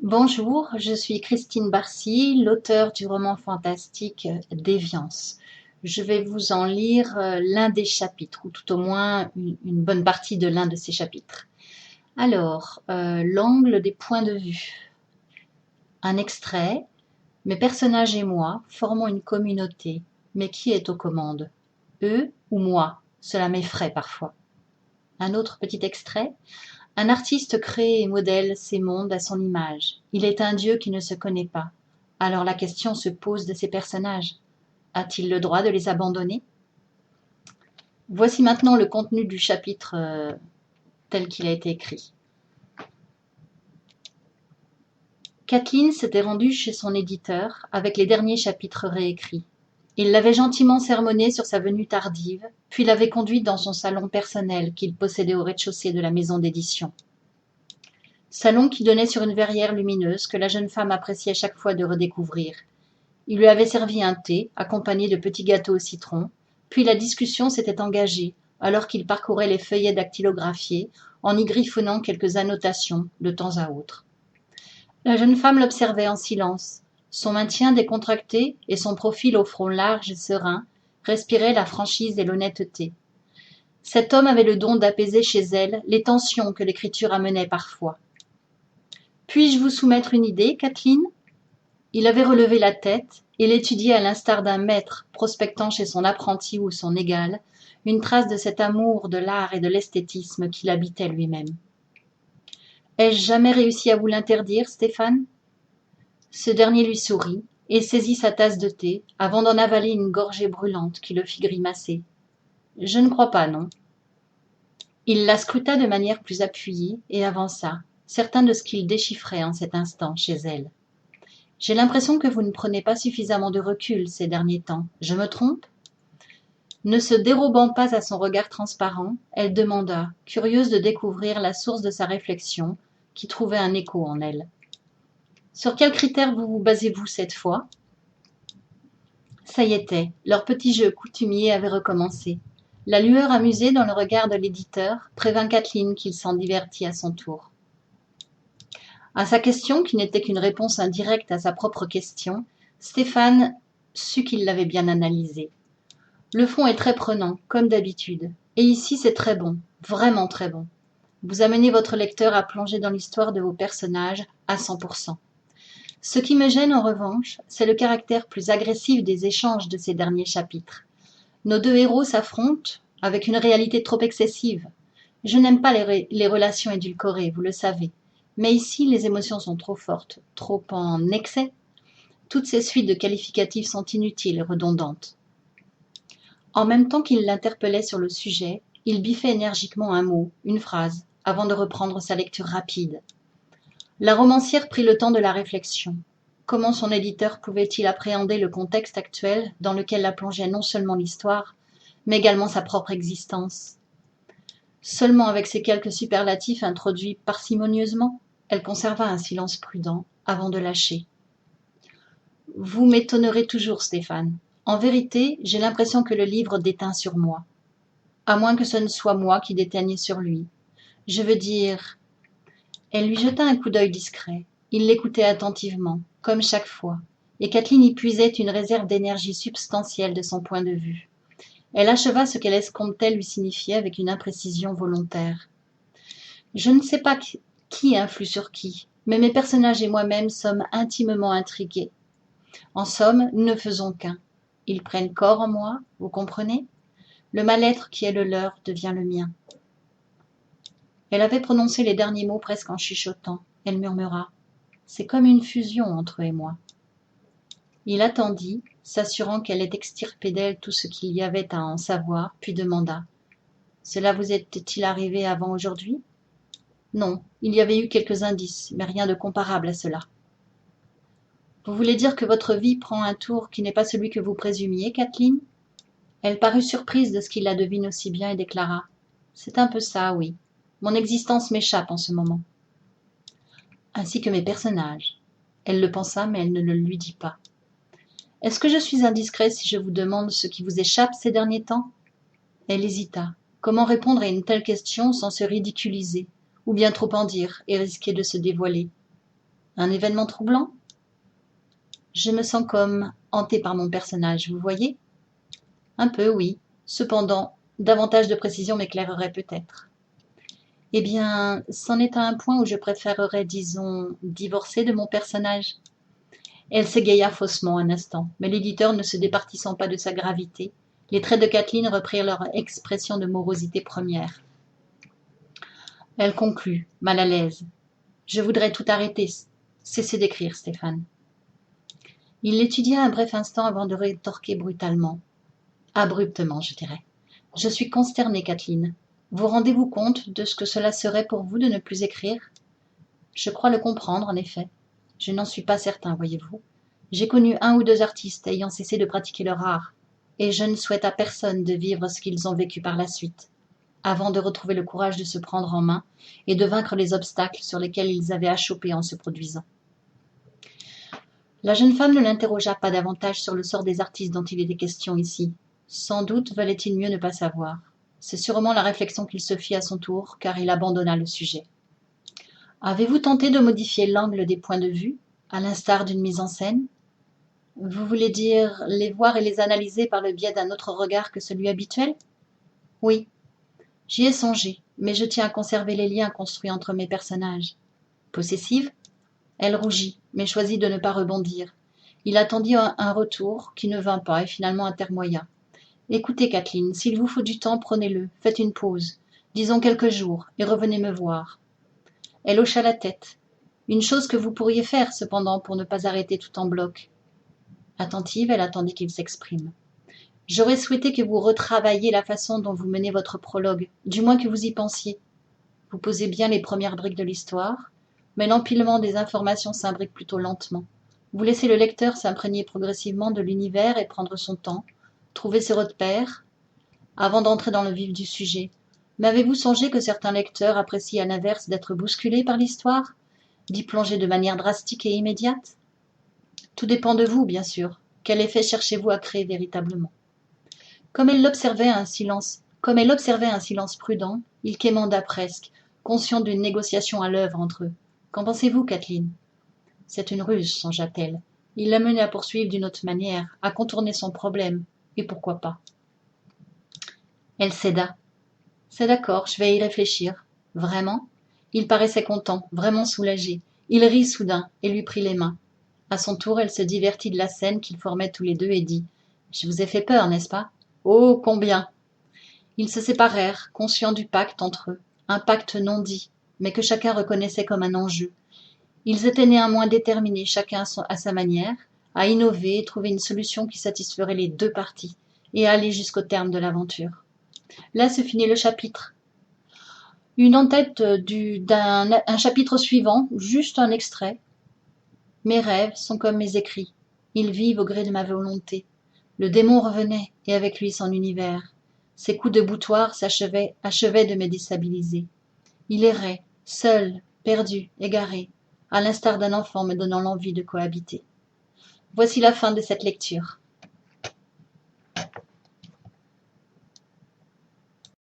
Bonjour, je suis Christine Barcy, l'auteure du roman fantastique Déviance. Je vais vous en lire l'un des chapitres, ou tout au moins une bonne partie de l'un de ces chapitres. Alors, l'angle des points de vue. Un extrait. Mes personnages et moi formons une communauté. Mais qui est aux commandes? Eux ou moi? Cela m'effraie parfois. Un autre petit extrait. Un artiste crée et modèle ces mondes à son image. Il est un dieu qui ne se connaît pas. Alors la question se pose de ces personnages. A-t-il le droit de les abandonner? Voici maintenant le contenu du chapitre tel qu'il a été écrit. Kathleen s'était rendue chez son éditeur avec les derniers chapitres réécrits. Il l'avait gentiment sermonnée sur sa venue tardive, puis l'avait conduite dans son salon personnel qu'il possédait au rez-de-chaussée de la maison d'édition. Salon qui donnait sur une verrière lumineuse que la jeune femme appréciait chaque fois de redécouvrir. Il lui avait servi un thé, accompagné de petits gâteaux au citron, puis la discussion s'était engagée, alors qu'il parcourait les feuillets dactylographiés, en y griffonnant quelques annotations de temps à autre. La jeune femme l'observait en silence. Son maintien décontracté et son profil au front large et serein respiraient la franchise et l'honnêteté. Cet homme avait le don d'apaiser chez elle les tensions que l'écriture amenait parfois. Puis-je vous soumettre une idée, Kathleen? Il avait relevé la tête et l'étudiait à l'instar d'un maître prospectant chez son apprenti ou son égal une trace de cet amour de l'art et de l'esthétisme qu'il habitait lui-même. Ai-je jamais réussi à vous l'interdire, Stéphane? Ce dernier lui sourit et saisit sa tasse de thé avant d'en avaler une gorgée brûlante qui le fit grimacer. Je ne crois pas, non. Il la scruta de manière plus appuyée et avança, certain de ce qu'il déchiffrait en cet instant chez elle. J'ai l'impression que vous ne prenez pas suffisamment de recul ces derniers temps. Je me trompe? Ne se dérobant pas à son regard transparent, elle demanda, curieuse de découvrir la source de sa réflexion, qui trouvait un écho en elle. Sur quels critères vous basez-vous cette fois? Ça y était, leur petit jeu coutumier avait recommencé. La lueur amusée dans le regard de l'éditeur prévint Kathleen qu'il s'en divertit à son tour. À sa question, qui n'était qu'une réponse indirecte à sa propre question, Stéphane sut qu'il l'avait bien analysée. Le fond est très prenant, comme d'habitude. Et ici, c'est très bon, vraiment très bon. Vous amenez votre lecteur à plonger dans l'histoire de vos personnages à 100%. Ce qui me gêne en revanche, c'est le caractère plus agressif des échanges de ces derniers chapitres. Nos deux héros s'affrontent avec une réalité trop excessive. Je n'aime pas les relations édulcorées, vous le savez. Mais ici, les émotions sont trop fortes, trop en excès. Toutes ces suites de qualificatifs sont inutiles et redondantes. En même temps qu'il l'interpellait sur le sujet, il biffait énergiquement un mot, une phrase, avant de reprendre sa lecture rapide. La romancière prit le temps de la réflexion. Comment son éditeur pouvait-il appréhender le contexte actuel dans lequel la plongeait non seulement l'histoire, mais également sa propre existence? Seulement avec ces quelques superlatifs introduits parcimonieusement, elle conserva un silence prudent avant de lâcher. Vous m'étonnerez toujours, Stéphane. En vérité, j'ai l'impression que le livre déteint sur moi. À moins que ce ne soit moi qui déteigne sur lui. Je veux dire... Elle lui jeta un coup d'œil discret. Il l'écoutait attentivement, comme chaque fois, et Kathleen y puisait une réserve d'énergie substantielle de son point de vue. Elle acheva ce qu'elle escomptait lui signifier avec une imprécision volontaire. Je ne sais pas qui influe sur qui, mais mes personnages et moi-même sommes intimement intrigués. En somme, nous ne faisons qu'un. Ils prennent corps en moi, vous comprenez? Le mal-être qui est le leur devient le mien. Elle avait prononcé les derniers mots presque en chuchotant. Elle murmura: « C'est comme une fusion entre eux et moi. » Il attendit, s'assurant qu'elle ait extirpé d'elle tout ce qu'il y avait à en savoir, puis demanda: « Cela vous est-il arrivé avant aujourd'hui? » Non, il y avait eu quelques indices, mais rien de comparable à cela. Vous voulez dire que votre vie prend un tour qui n'est pas celui que vous présumiez, Kathleen? Elle parut surprise de ce qu'il la devine aussi bien et déclara: « C'est un peu ça, oui. Mon existence m'échappe en ce moment. » Ainsi que mes personnages. Elle le pensa, mais elle ne le lui dit pas. « Est-ce que je suis indiscret si je vous demande ce qui vous échappe ces derniers temps? » Elle hésita. Comment répondre à une telle question sans se ridiculiser, ou bien trop en dire et risquer de se dévoiler? Un événement troublant? Je me sens comme hantée par mon personnage, vous voyez? Un peu, oui. Cependant, davantage de précision m'éclairerait peut-être. Eh bien, c'en est à un point où je préférerais, disons, divorcer de mon personnage. Elle s'égaya faussement un instant, mais l'éditeur ne se départissant pas de sa gravité, les traits de Kathleen reprirent leur expression de morosité première. Elle conclut, mal à l'aise. Je voudrais tout arrêter, cesser d'écrire, Stéphane. Il l'étudia un bref instant avant de rétorquer brutalement. Abruptement, je dirais. Je suis consternée, Kathleen. Vous rendez-vous compte de ce que cela serait pour vous de ne plus écrire? Je crois le comprendre, en effet. Je n'en suis pas certain, voyez-vous. J'ai connu 1 ou 2 artistes ayant cessé de pratiquer leur art, et je ne souhaite à personne de vivre ce qu'ils ont vécu par la suite, avant de retrouver le courage de se prendre en main et de vaincre les obstacles sur lesquels ils avaient achoppé en se produisant. La jeune femme ne l'interrogea pas davantage sur le sort des artistes dont il était question ici. Sans doute valait-il mieux ne pas savoir. C'est sûrement la réflexion qu'il se fit à son tour, car il abandonna le sujet. Avez-vous tenté de modifier l'angle des points de vue, à l'instar d'une mise en scène? Vous voulez dire les voir et les analyser par le biais d'un autre regard que celui habituel? Oui, j'y ai songé, mais je tiens à conserver les liens construits entre mes personnages. Possessive? Elle rougit, mais choisit de ne pas rebondir. Il attendit un retour, qui ne vint pas et finalement atermoya. Écoutez, Kathleen, s'il vous faut du temps, prenez-le, faites une pause, disons quelques jours, et revenez me voir. Elle hocha la tête. Une chose que vous pourriez faire, cependant, pour ne pas arrêter tout en bloc. Attentive, elle attendit qu'il s'exprime. J'aurais souhaité que vous retravailliez la façon dont vous menez votre prologue, du moins que vous y pensiez. Vous posez bien les premières briques de l'histoire, mais l'empilement des informations s'imbrique plutôt lentement. Vous laissez le lecteur s'imprégner progressivement de l'univers et prendre son temps, trouver ses repères, avant d'entrer dans le vif du sujet. Mais avez-vous songé que certains lecteurs apprécient à l'inverse d'être bousculés par l'histoire, d'y plonger de manière drastique et immédiate? Tout dépend de vous, bien sûr. Quel effet cherchez-vous à créer véritablement? Comme elle observait un silence prudent, il quémanda presque, conscient d'une négociation à l'œuvre entre eux. Qu'en pensez-vous, Kathleen? C'est une ruse, songea-t-elle. Il l'a menée à poursuivre d'une autre manière, à contourner son problème, et pourquoi pas? Elle céda. C'est d'accord, je vais y réfléchir. Vraiment? Il paraissait content, vraiment soulagé. Il rit soudain et lui prit les mains. À son tour, elle se divertit de la scène qu'ils formaient tous les deux et dit: Je vous ai fait peur, n'est-ce pas? Oh, combien! Ils se séparèrent, conscients du pacte entre eux, un pacte non dit, mais que chacun reconnaissait comme un enjeu. Ils étaient néanmoins déterminés, chacun à sa manière, à innover et trouver une solution qui satisferait les deux parties, et à aller jusqu'au terme de l'aventure. Là se finit le chapitre. Une en tête d'un chapitre suivant, juste un extrait. Mes rêves sont comme mes écrits. Ils vivent au gré de ma volonté. Le démon revenait, et avec lui son univers. Ses coups de boutoir achevaient de me déstabiliser. Il errait, seul, perdu, égaré, à l'instar d'un enfant me donnant l'envie de cohabiter. Voici la fin de cette lecture.